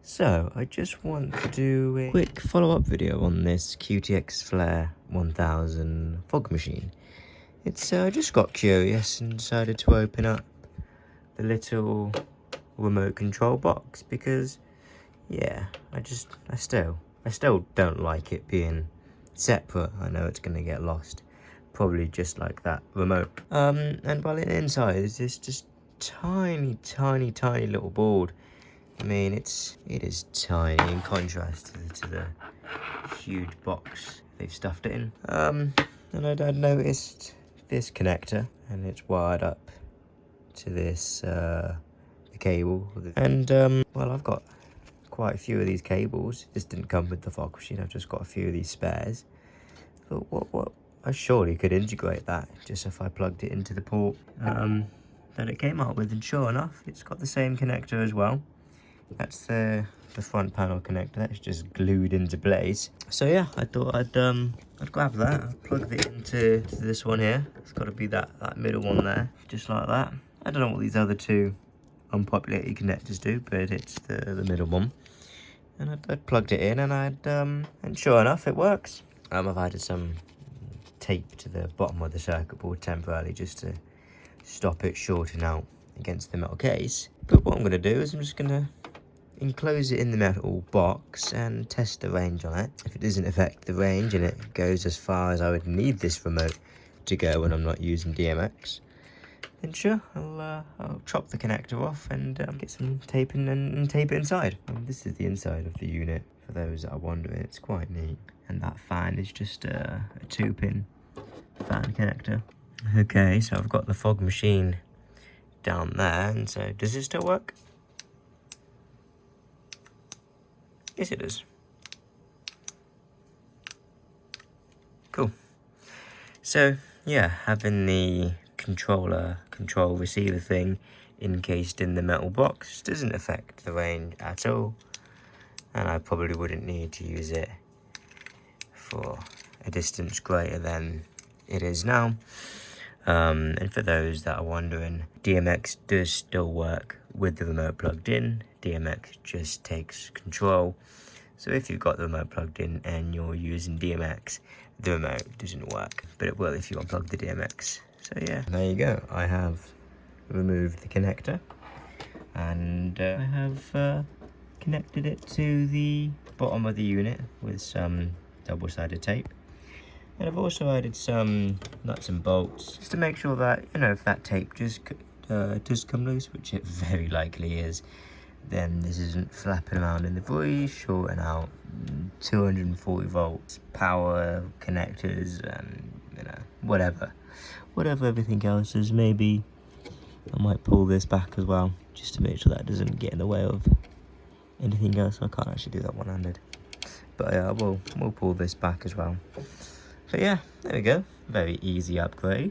So, I just want to do a quick follow-up video on this QTX Flare 1000 fog machine. I just got curious and decided to open up the little remote control box because, yeah, I still don't like it being separate. I know it's going to get lost, probably just like that remote. And while inside is this just tiny little board. I mean, it is tiny in contrast to the huge box they've stuffed it in. And I'd noticed this connector, and it's wired up to this the cable. And well, I've got quite a few of these cables. This didn't come with the fog machine. I've just got a few of these spares. But what? I surely could integrate that just if I plugged it into the port that it came up with, and sure enough, it's got the same connector as well. That's the front panel connector. That's just glued into place. So yeah, I thought I'd grab that. I've plugged it into this one here. It's got to be that middle one there, just like that. I don't know what these other two unpopulated connectors do, but it's the middle one. And I'd plugged it in, and and sure enough, it works. I've added some tape to the bottom of the circuit board temporarily just to stop it shorting out against the metal case. But what I'm going to do is I'm just going to enclose it in the metal box and test the range on it. If it doesn't affect the range and it goes as far as I would need this remote to go when I'm not using DMX, then sure, I'll chop the connector off and get some tape and tape it inside. And this is the inside of the unit, for those that are wondering. It's quite neat. And that fan is just a 2-pin fan connector. Okay, so I've got the fog machine down there, and so does it still work? Yes, it does. Cool. So yeah, having the control receiver thing encased in the metal box doesn't affect the range at all, and I probably wouldn't need to use it for a distance greater than it is now. And for those that are wondering, DMX does still work with the remote plugged in. DMX just takes control. So if you've got the remote plugged in and you're using DMX, the remote doesn't work, but it will if you unplug the DMX. So yeah, there you go. I have removed the connector, and I have connected it to the bottom of the unit with some double-sided tape. And I've also added some nuts and bolts just to make sure that, you know, if that tape just does come loose, which it very likely is, then this isn't flapping around in the breeze, shorting out 240 volts power connectors and, you know, whatever everything else is. Maybe I might pull this back as well, just to make sure that doesn't get in the way of anything else. I can't actually do that one-handed, but yeah, we'll pull this back as well. But yeah, there we go. Very easy upgrade.